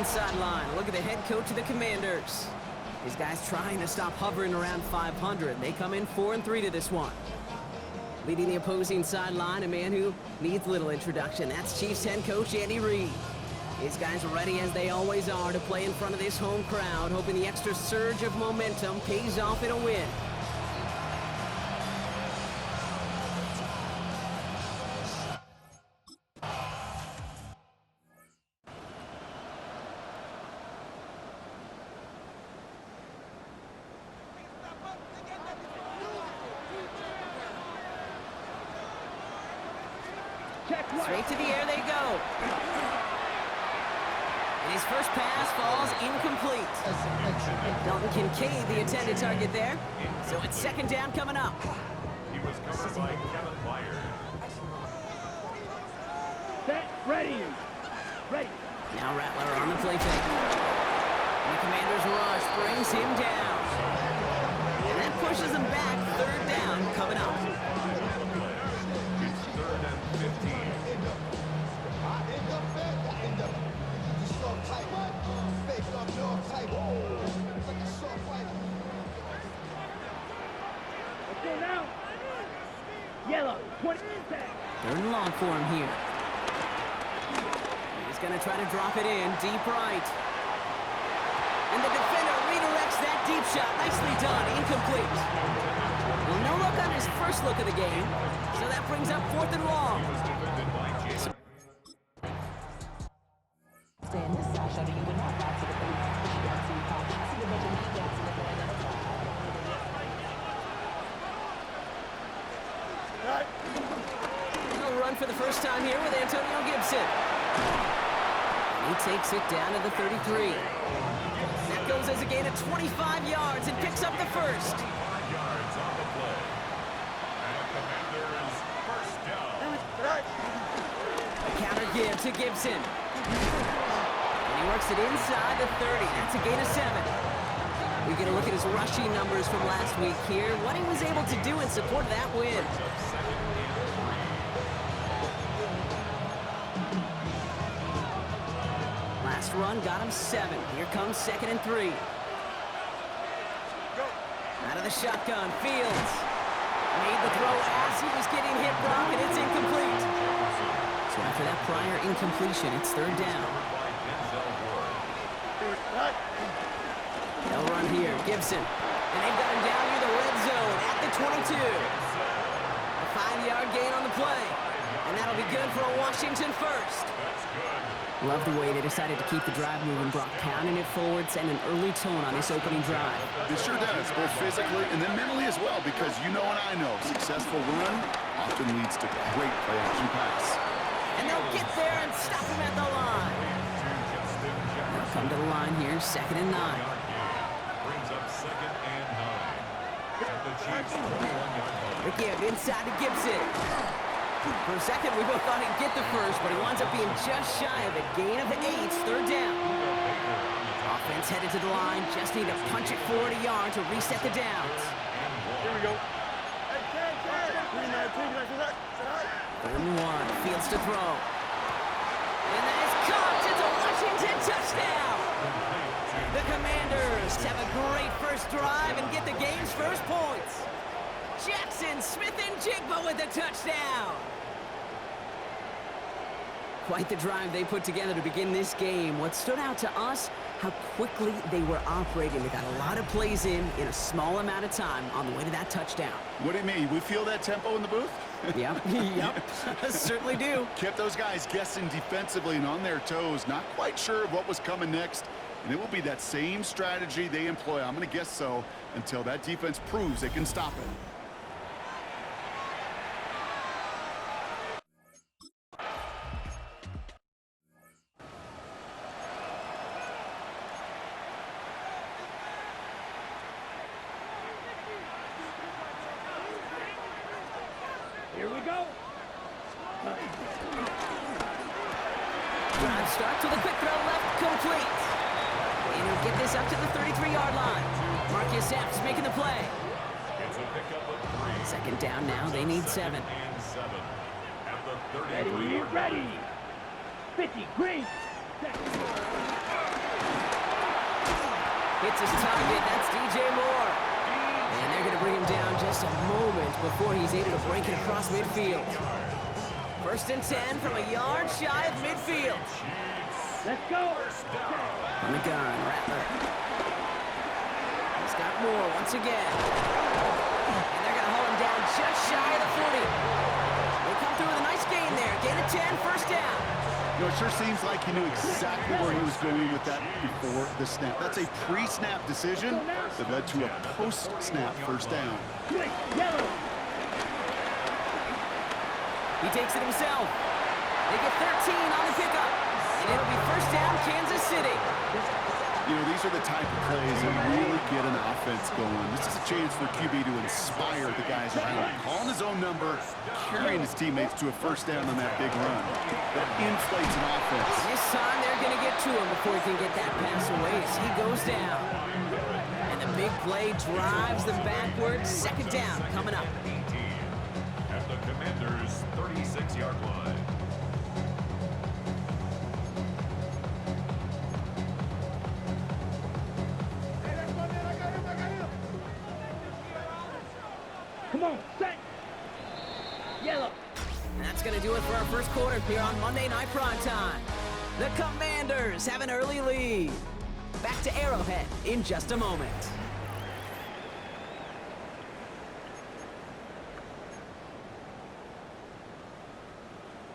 sideline. Look at the head coach of the Commanders. These guys trying to stop hovering around 500. They come in 4-3 to this one. Leading the opposing sideline, a man who needs little introduction. That's Chiefs head coach Andy Reid. These guys are ready, as they always are, to play in front of this home crowd, hoping the extra surge of momentum pays off in a win. Straight to the air they go. And his first pass falls incomplete. Dalton Kincaid, the intended target there. So it's second down coming up. He was covered by Kevin Byard. Set, ready. Now Rattler on the play fake. And the Commander's rush brings him down. And that pushes him back. Third down coming up. It's 3rd and 15. Now. Yellow, 20. Third and long for him here. He's going to try to drop it in, deep right. And the defender redirects that deep shot. Nicely done, incomplete. Well, no look on his first look of the game, so that brings up 4th and long. For the first time here with Antonio Gibson. And he takes it down to the 33. That goes as a gain of 25 yards and picks up the first. 5 yards on the play. And Commanders first down. A counter give to Gibson. And he works it inside the 30. That's a gain of 7. We get a look at his rushing numbers from last week here. What he was able to do in support of that win. Last run got him 7. Here comes 2nd and 3. Out of the shotgun, Fields made the throw as he was getting hit, Brock, and it's incomplete. So after that prior incompletion, it's 3rd down. They'll run here, Gibson, and they've got him down near the red zone at the 22. A 5-yard gain on the play, and that'll be good for a Washington first. Love the way they decided to keep the drive moving, Brock, pounding it forward, sending an early tone on this opening drive. It sure does, both physically and then mentally as well, because you know and I know, successful run often leads to great play-action pass. And they'll get there and stop him at the line. They'll come to the line here, 2nd and 9. Brings up 2nd and 9. At the Chiefs' 21-yard line. Again, inside to Gibson. For a second, we both thought he'd get the first, but he winds up being just shy of a gain of 8. 3rd down. Offense headed to the line. Just need to punch it forward a yard to reset the downs. Here we go. 3rd and 1. Fields to throw. And that is caught. It's a Washington touchdown. The Commanders have a great first drive and get the game's first points. Jackson, Smith, and Jigba with the touchdown. Quite the drive they put together to begin this game. What stood out to us, how quickly they were operating. They got a lot of plays in a small amount of time on the way to that touchdown. What do you mean? We feel that tempo in the booth? Yep, certainly do. Kept those guys guessing defensively and on their toes, not quite sure of what was coming next. And it will be that same strategy they employ, I'm going to guess so, until that defense proves they can stop it. Here we go. Drive starts with a quick throw left, complete. And he'll get this up to the 33-yard line. Marcus Epps making the play. It's a pickup of 3. 2nd down now, they need 7. And 7. At the Ready, 33-yard line. ready. 50, green. Hits his target. That's DJ Moore. And they're going to bring him down just a moment before he's able to break it across midfield. First and 10 from a yard shy of midfield. Let's go. From the gun, Rattler. He's got Moore once again. And they're going to hold him down just shy of the 40. They come through with a nice gain there. Gain of 10, first down. You know, it sure seems like he knew exactly where he was going with that before the snap. That's a pre-snap decision that led to a post-snap first down. Yellow. He takes it himself. They get 13 on the pickup. And it'll be first down, Kansas City. You know, these are the type of plays that really get an offense going. This is a chance for QB to inspire the guys around him. Calling his own number, carrying his teammates to a first down on that big run. That inflates an offense. This time they're going to get to him before he can get that pass away as he goes down. And the big play drives them backwards. Second down coming up. At the Commanders' 36-yard line. Come on, set. Yellow. And that's going to do it for our first quarter here on Monday Night Primetime. The Commanders have an early lead. Back to Arrowhead in just a moment.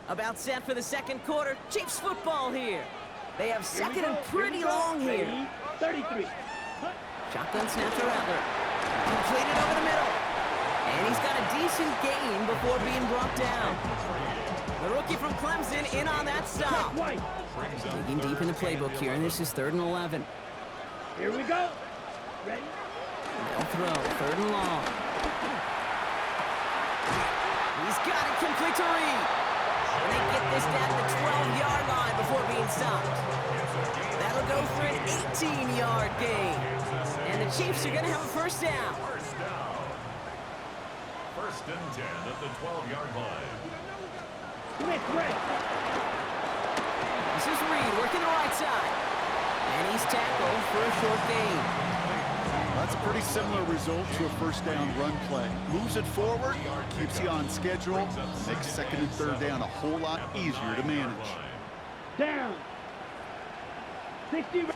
About set for the second quarter. Chiefs football here. They have second and pretty long here. 33. Shotgun snap to Rattler. Completed over the middle. And he's got a decent gain before being brought down. The rookie from Clemson in on that stop. White. Digging deep in the playbook here, and this is 3rd and 11. Here we go. Ready? They'll throw, 3rd and long. He's got it complete to Reed. And they get this down to the 12-yard line before being stopped. That'll go for an 18-yard gain. And the Chiefs are going to have a first down. First and 10 at the 12-yard line. Smith, ready. This is Reed working the right side. And he's tackled for a short gain. That's a pretty similar result to a first down run play. Moves it forward, keeps you on schedule, makes second and third down a whole lot easier to manage. Down. 60.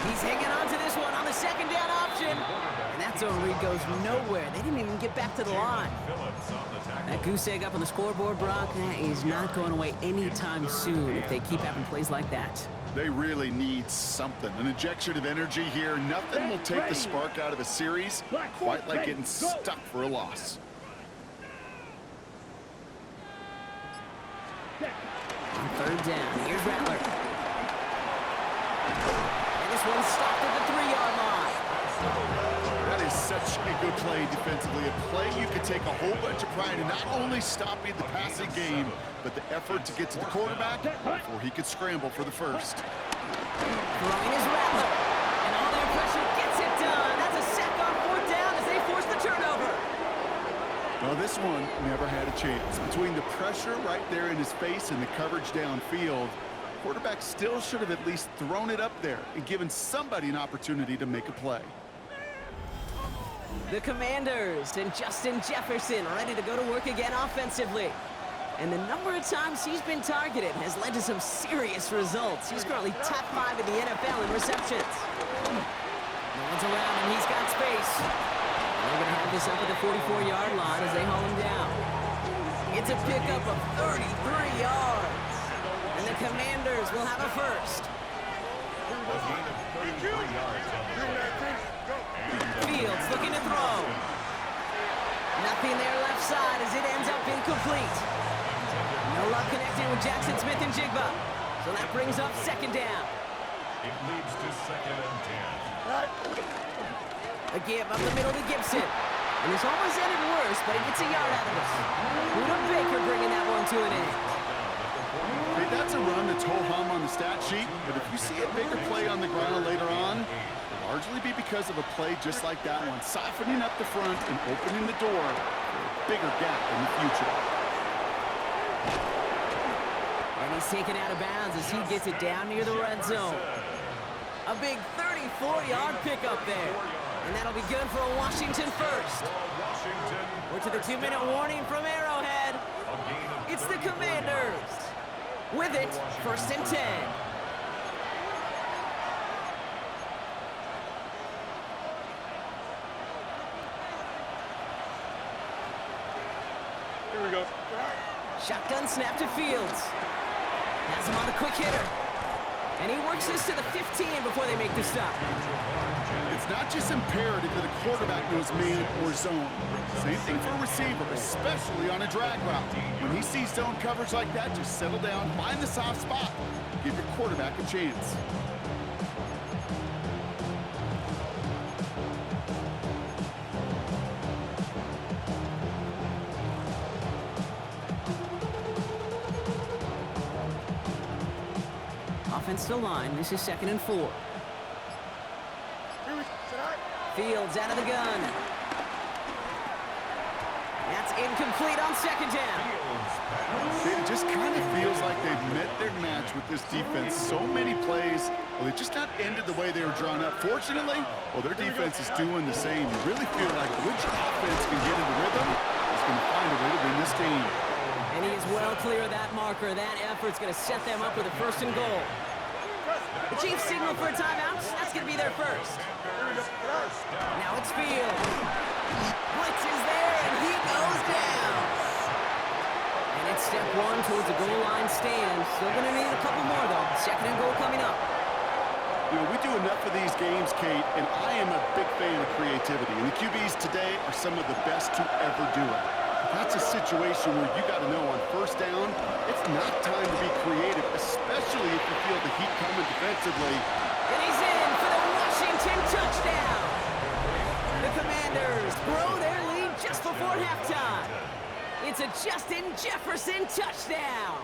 He's hanging on to this one on the second down option. And that's where Reed goes nowhere. They didn't even get back to the line. That goose egg up on the scoreboard, Brock, that is not going away anytime soon if they keep having plays like that. They really need something. An injection of energy here. Nothing will take the spark out of a series quite like getting stuck for a loss. On 3rd down, here's Rattler. And this one's stopped at the 3-yard line. That is such a good play defensively. A play you could take a whole bunch of pride in, not only stopping the passing game, but the effort to get to the quarterback before he could scramble for the first. Throwing his Rattler. And all their pressure gets it done. That's a sack on 4th down as they force the turnover. Well, this one never had a chance. Between the pressure right there in his face and the coverage downfield, quarterback still should have at least thrown it up there and given somebody an opportunity to make a play. The Commanders and Justin Jefferson ready to go to work again offensively. And the number of times he's been targeted has led to some serious results. He's currently top 5 in the NFL in receptions. No one's around him. He's got space. And they're going to have this up at the 44-yard line as they haul him down. It's a pickup of 33 yards. And the Commanders will have a first. Fields looking to throw. Nothing there left side as it ends up incomplete. No luck connecting with Jackson Smith and Jigba. So that brings up 2nd down. It leads to 2nd and 10. A give up the middle to Gibson. And this almost ended worse, but he gets a yard out of this. Buda Baker bringing that one to an end. Hey, that's a run that's ho-hum on the stat sheet, but if you see a bigger play on the ground later on, it'll largely be because of a play just like that one, softening up the front and opening the door for a bigger gap in the future. And he's taken out of bounds as he gets it down near the red zone. A big 34-yard pickup there. And that'll be good for a Washington first. We're to the 2-minute warning from Arrowhead. It's the Commanders. With it, 1st and 10. Here we go. Shotgun snap to Fields. Has him on the quick hitter. And he works this to the 15 before they make the stop. It's not just imperative that a quarterback knows man or zone. Same thing for a receiver, especially on a drag route. When he sees zone coverage like that, just settle down, find the soft spot. Give your quarterback a chance. Offensive line, this is 2nd and 4. Fields out of the gun. That's incomplete on 2nd down. It just kind of feels like they've met their match with this defense. So many plays, well, they just not ended the way they were drawn up. Fortunately, well, their defense is doing the same. You really feel like which offense can get in the rhythm is going to find a way to win this game. And he is well clear of that marker. That effort's going to set them up with a 1st and goal. The Chiefs signal for a timeout. That's going to be their first. Now it's Fields. Blitz is there, and he goes down. And it's step 1 towards a goal line stand. Still going to need a couple more, though. 2nd and goal coming up. You know, we do enough of these games, Kate, and I am a big fan of creativity. And the QBs today are some of the best to ever do it. That's a situation where you got to know on 1st down, it's not time to be creative, especially if you feel the heat coming defensively. And he's in for the Washington touchdown. The Commanders grow their lead just before halftime. It's a Justin Jefferson touchdown.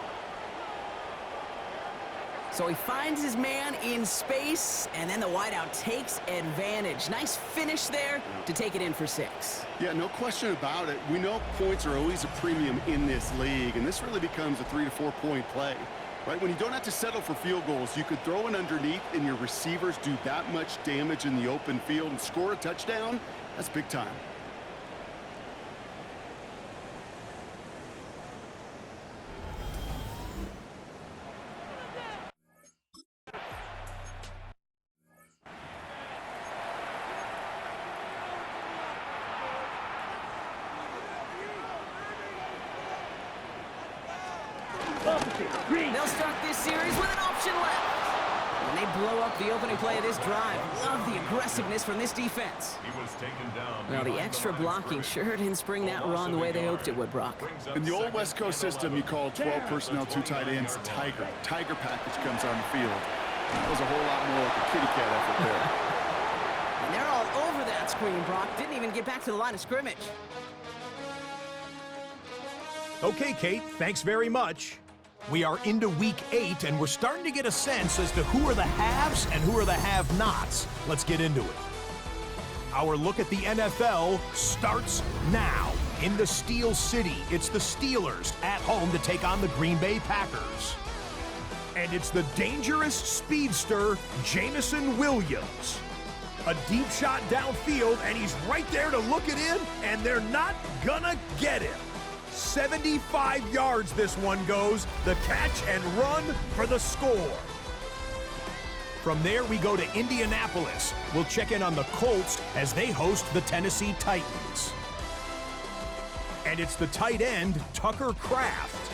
So he finds his man in space, and then the wideout takes advantage. Nice finish there to take it in for 6. Yeah, no question about it. We know points are always a premium in this league, and this really becomes a 3 to 4 point play. Right, when you don't have to settle for field goals, you could throw it underneath and your receivers do that much damage in the open field and score a touchdown. That's big time. They'll start this series with an option left. And they blow up the opening play of this drive. Love the aggressiveness from this defense. He was taken down. Well, the extra blocking sure didn't spring that run the way they hoped it would, Brock. In the old West Coast system, you call 12 personnel, 2 tight ends, Tiger. Tiger package comes on the field. That was a whole lot more like a kitty cat effort there. And they're all over that screen, Brock. Didn't even get back to the line of scrimmage. Okay, Kate, thanks very much. We are into week 8, and we're starting to get a sense as to who are the haves and who are the have-nots. Let's get into it. Our look at the NFL starts now. In the Steel City, it's the Steelers at home to take on the Green Bay Packers. And it's the dangerous speedster, Jameson Williams. A deep shot downfield, and he's right there to look it in, and they're not gonna get him. 75 yards this one goes, the catch and run for the score. From there, we go to Indianapolis. We'll check in on the Colts as they host the Tennessee Titans. And it's the tight end, Tucker Kraft.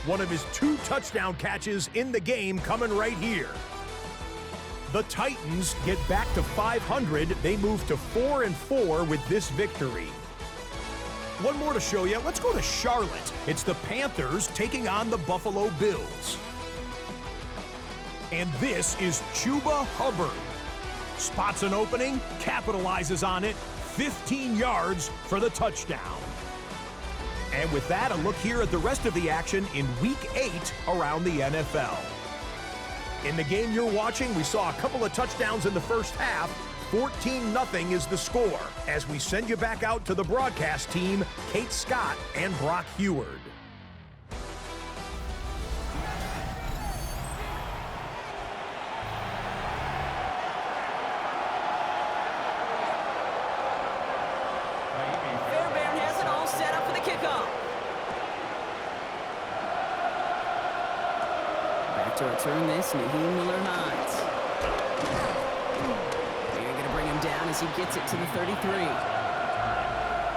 One of his 2 touchdown catches in the game coming right here. The Titans get back to 500. They move to 4-4 with this victory. One more to show you. Let's go to Charlotte. It's the Panthers taking on the Buffalo Bills. And this is Chuba Hubbard. Spots an opening, capitalizes on it, 15 yards for the touchdown. And with that, a look here at the rest of the action in Week 8 around the NFL. In the game you're watching, we saw a couple of touchdowns in the first half. 14-0 is the score as we send you back out to the broadcast team, Kate Scott and Brock Heward. to return this, Naheem Miller-Hines. They're going to bring him down as he gets it to the 33.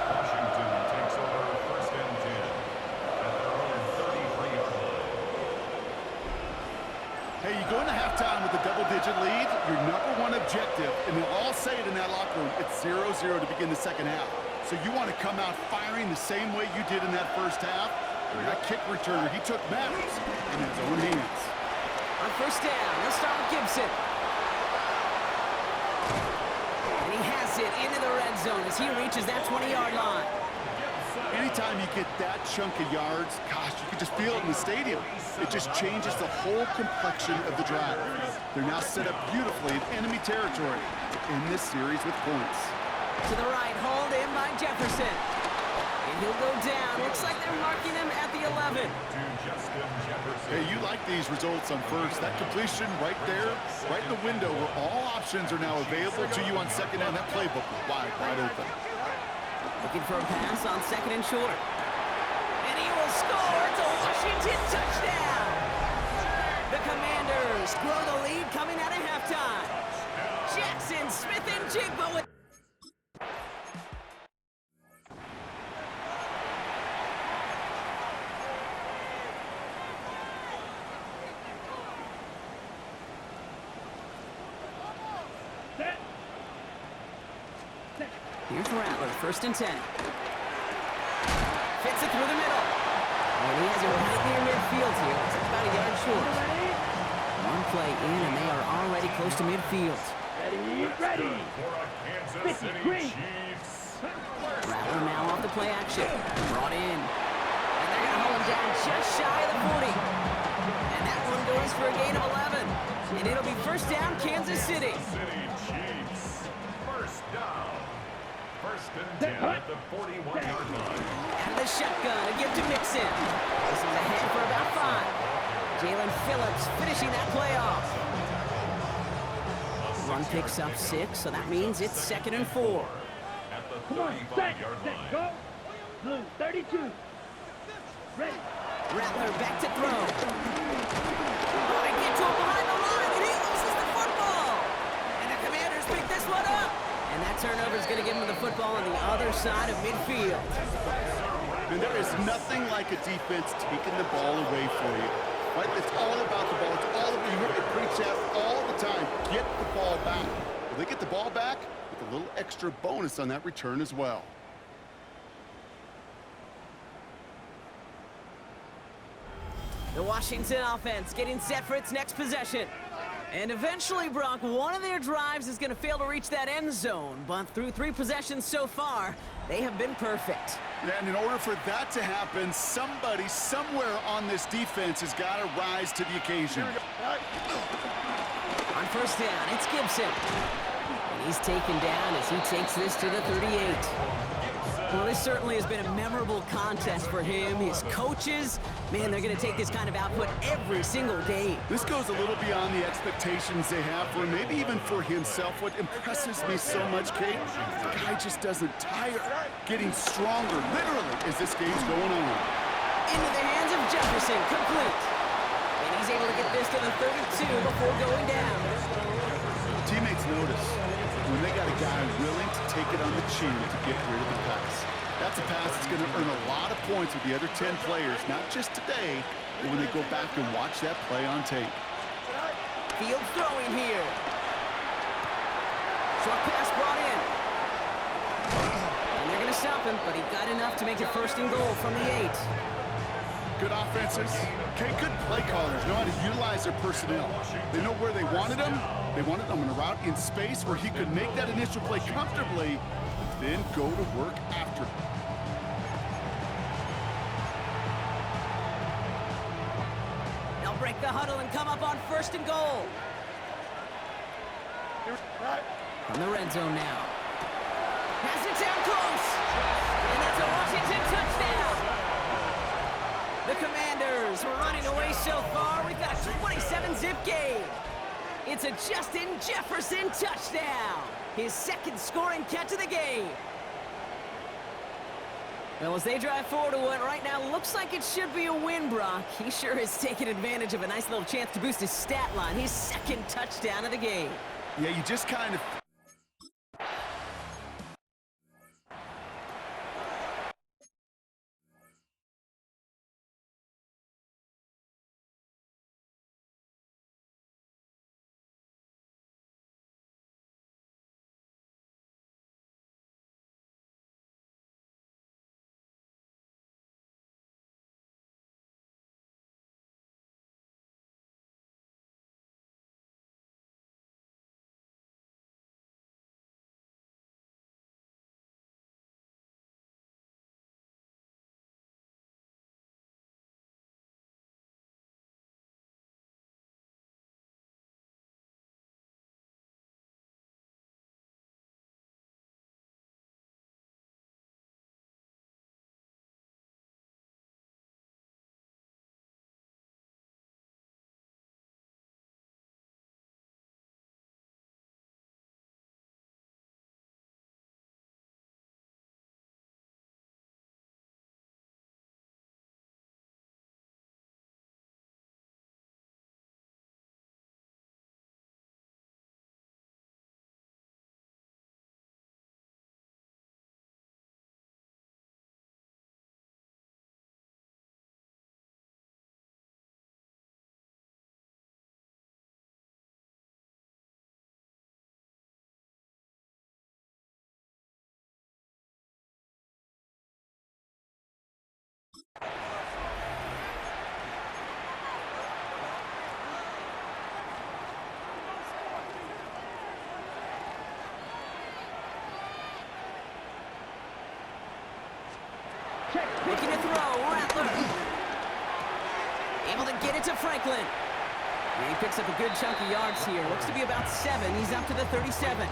Washington takes over first and 10 at their own 33-yard line. Hey, you go into halftime with a double-digit lead, your number one objective, and they'll all say it in that locker room, it's 0-0 to begin the second half. So you want to come out firing the same way you did in that first half. And that kick returner, he took matters in his own hands. On first down, let's start with Gibson. And he has it into the red zone as he reaches that 20-yard line. Anytime you get that chunk of yards, gosh, you can just feel it in the stadium. It just changes the whole complexion of the drive. They're now set up beautifully in enemy territory in this series with points. To the right, hauled in by Jefferson. And he'll go down. Looks like they're marking him at the 11. Hey, you like these results on first. That completion right there, right in the window where all options are now available to you on second down. That playbook is wide open. Looking for a pass on second and short. And he will score. It's a Washington touchdown. The Commanders grow the lead coming out of halftime. Jackson, Smith, and Jigba with... Here's Rattler, first and 10. Fits it through the middle. And he has it right near midfield here. It's about a yard short. One play in, and they are already close to midfield. Ready. 50, green. Rattler now off the play action. Brought in. And they're going to hold him down just shy of the 40. And that one goes for a gain of 11. And it'll be first down, Kansas City. First down. First and 10 at the 41-yard line. Out of the shotgun, a give to Mixon. This is ahead for about 5. Jalen Phillips finishing that play off. Run picks up 6, so that means it's second and 4. At the Come on, set, 35-yard line. go. Blue, 32. Ready. Rattler back to throw. Oh, they get to him behind the line, and he loses the football. And the Commanders pick this one up. And that turnover is going to give him the football on the other side of midfield. And there is nothing like a defense taking the ball away for you. Right? It's all about the ball. It's all about, you hear me preach that all the time. Get the ball back. Well, they get the ball back with a little extra bonus on that return as well. The Washington offense getting set for its next possession. And eventually, Brock, one of their drives is going to fail to reach that end zone. But through 3 possessions so far, they have been perfect. And in order for that to happen, somebody somewhere on this defense has got to rise to the occasion. On first down, it's Gibson. And he's taken down as he takes this to the 38. Well, this certainly has been a memorable contest for him. His coaches, man, they're going to take this kind of output every single game. This goes a little beyond the expectations they have for him, maybe even for himself. What impresses me so much, Kate, the guy just doesn't tire. Getting stronger, literally, as this game's going on. Into the hands of Jefferson, complete. And he's able to get this to the 32 before going down. Teammates notice when they got a guy willing to take it on the chin to get rid of the pass. That's a pass that's going to earn a lot of points with the other 10 players, not just today, but when they go back and watch that play on tape. Field throwing here. Short pass brought in. And they're going to stop him, but he got enough to make it first and goal from the 8. Good offenses. Okay, good play callers know how to utilize their personnel. They know where they wanted him. They wanted him in a route in space where he could make that initial play comfortably, then go to work after. They'll break the huddle and come up on first and goal. From the red zone now. Pass it down close. And that's a Washington touchdown. The Commanders were running away so far. We've got a 27-zip game. It's a Justin Jefferson touchdown. His second scoring catch of the game. Well, as they drive forward to what right now looks like it should be a win, Brock. He sure is taking advantage of a nice little chance to boost his stat line. His second touchdown of the game. Yeah, you just kind of... Looking to throw, Rattler. Able to get it to Franklin. And he picks up a good chunk of yards here. Looks to be about 7. He's up to the 37.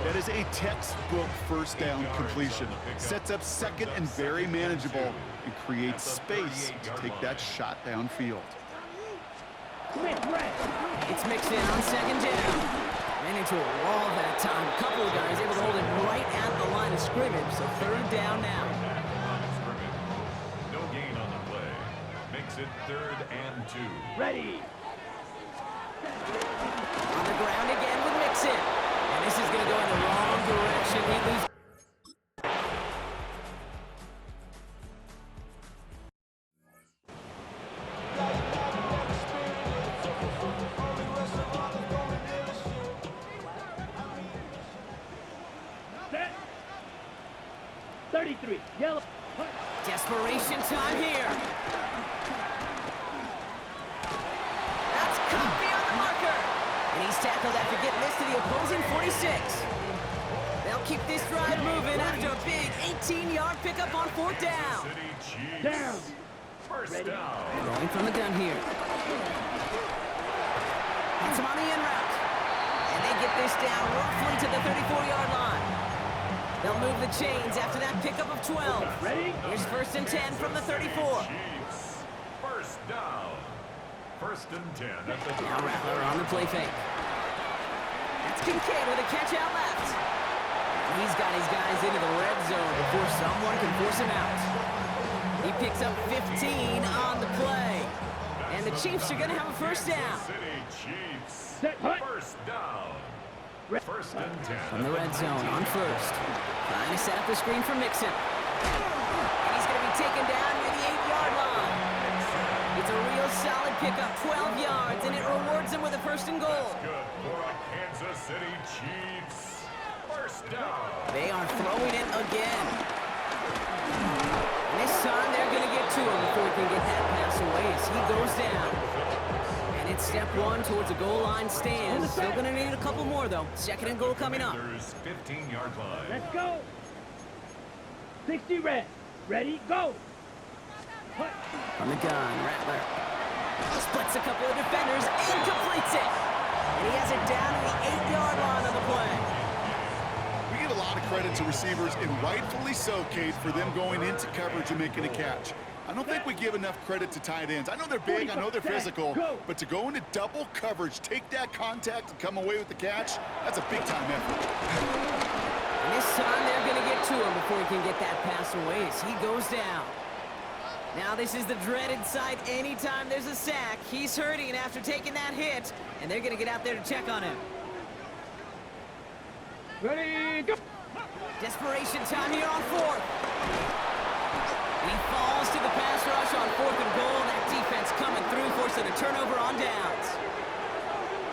That is a textbook first down completion. Sets up second and very manageable and creates space to take that shot downfield. It's mixed in on second down. Ran into a wall that time. A couple of guys able to hold him right at the line of scrimmage. So third down now. No gain on the play. Makes it 3rd and 2. Ready. On the ground again with Mixon. And this is going to go in the wrong direction. He loses. Set. 33. Yellow. Desperation time here. That's caught on the marker. And he's tackled after getting this to the opposing 46. They'll keep this drive moving after a big 18-yard pickup on 4th down. Down. First down. Rolling from the gun here. Gets him on the in route. And they get this down roughly to the 34-yard line. They'll move the chains after that pickup of 12. Ready? Here's 1st and 10 from the 34. Chiefs. First down. 1st and 10 at the Now Rattler on the play fake. That's Kincaid with a catch out left. He's got his guys into the red zone before someone can force him out. He picks up 15 on the play. And the Chiefs are going to have a first down. City Chiefs. Set. First down. 1st and 10. From the red zone on 1st. Trying to set up the screen for Mixon. And he's going to be taken down near the 8-yard line. It's a real solid pickup, 12 yards, and it rewards him with a 1st and goal. Good for a Kansas City Chiefs. First down. They are throwing it again. And this time they're going to get to him before he can get that pass away as he goes down. And it's step 1 towards a goal line stand. Still going to need a couple more, though. 2nd and goal coming up. 15-yard line. Let's go. 60 red. Ready? Go. From the gun, Rattler splits a couple of defenders and completes it. And he has it down to the 8-yard line on the play. We give a lot of credit to receivers, and rightfully so, Kate, for them going into coverage and making a catch. I don't think we give enough credit to tight ends. I know they're big, I know they're physical, but to go into double coverage, take that contact, and come away with the catch, that's a big-time effort. And this time they're going to get to him before he can get that pass away as he goes down. Now this is the dreaded sight anytime there's a sack. He's hurting after taking that hit, and they're going to get out there to check on him. Ready, go! Desperation time here on fourth. He falls to the pass rush on 4th and goal. That defense coming through, forcing a turnover on downs.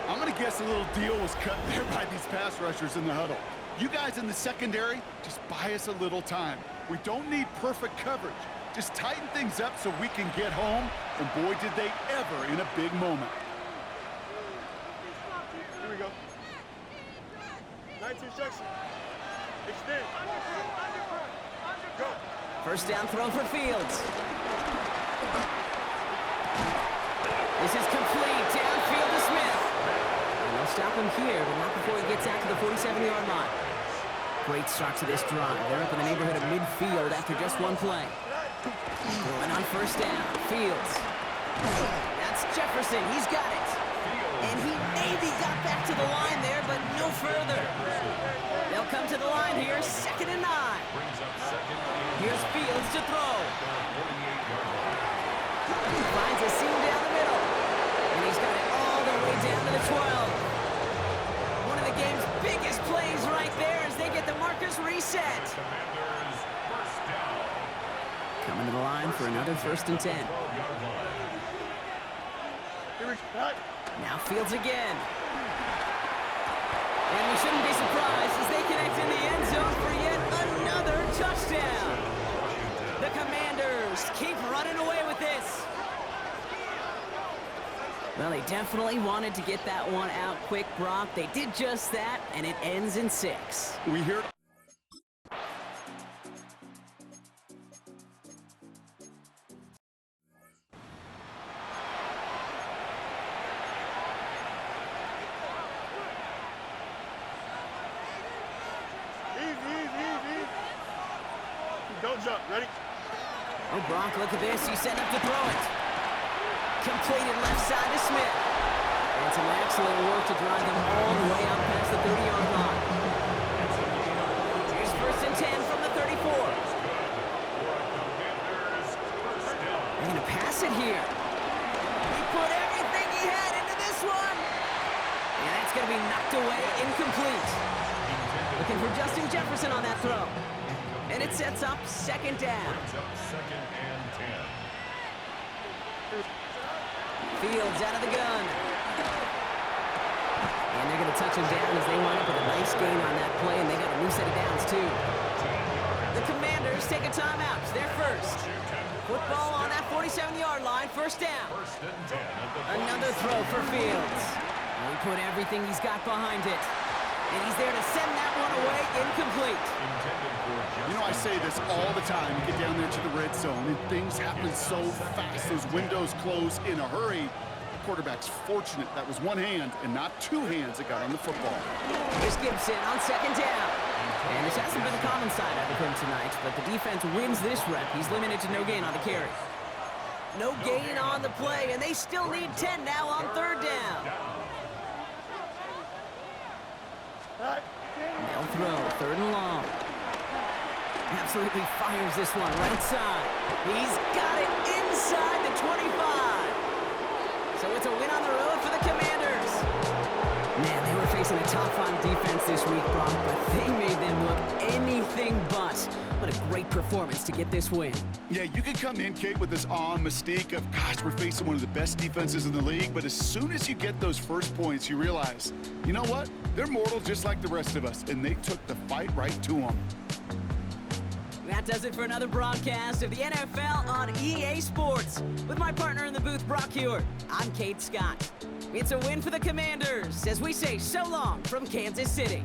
I'm going to guess a little deal was cut there by these pass rushers in the huddle. You guys in the secondary, just buy us a little time. We don't need perfect coverage. Just tighten things up so we can get home, and boy, did they ever in a big moment. Here we go. 19 section. Extend. Go. First down throw for Fields. This is complete. Downfield to Smith. And they'll stop him here, but not before he gets out to the 47-yard line. Great start to this drive. They're up in the neighborhood of midfield after just one play. Going on first down. Fields. That's Jefferson. He's got it. And he maybe got back to the line there, but no further. They'll come to the line here, 2nd and 9. Here's Fields to throw. Finds a seam down the middle. And he's got it all the way down to the 12. One of the game's biggest plays right there as they get the markers reset. Coming to the line for another 1st and 10. Now Fields again. And we shouldn't be surprised as they connect in the end zone for yet another touchdown. The Commanders keep running away with this. Well, they definitely wanted to get that one out quick, Brock. They did just that, and it ends in 6. We hear Easy. Don't jump. Ready? Oh, Brock, look at this. He's set up to throw it. Completed left side to Smith. And some excellent work to drive them all the way out past the 30-yard line. Here's 1st and 10 from the 34. They're going to pass it here. He put everything he had into this one. And that's going to be knocked away, incomplete. Looking for Justin Jefferson on that throw. And it sets up 2nd down. Fields out of the gun. And they're going to touch him down as they wind up with a nice gain on that play, and they got a new set of downs, too. The Commanders take a timeout. They're first. Football on that 47-yard line, 1st down. Another throw for Fields. He put everything he's got behind it. And he's there to send that one away, incomplete. You know, I say this all the time. You get down there to the red zone, and things happen so fast. Those windows close in a hurry. The quarterback's fortunate that was one hand and not two hands that got on the football. Here's Gibson on 2nd down. And this hasn't been a common side out of him tonight, but the defense wins this rep. He's limited to no gain on the carry. No gain on the play, and they still need 10 now on 3rd down. They'll throw, 3rd and long. Absolutely fires this one right side. He's got it inside the 25. So it's a win on the road for the Commanders. Man, they were facing a top-5 defense this week, Brock, but they made them look anything but. What a great performance to get this win. Yeah, you can come in, Kate, with this awe and mystique of, gosh, we're facing one of the best defenses in the league, but as soon as you get those first points, you realize, you know what? They're mortal just like the rest of us, and they took the fight right to them. That does it for another broadcast of the NFL on EA Sports. With my partner in the booth, Brock Hewitt, I'm Kate Scott. It's a win for the Commanders as we say so long from Kansas City.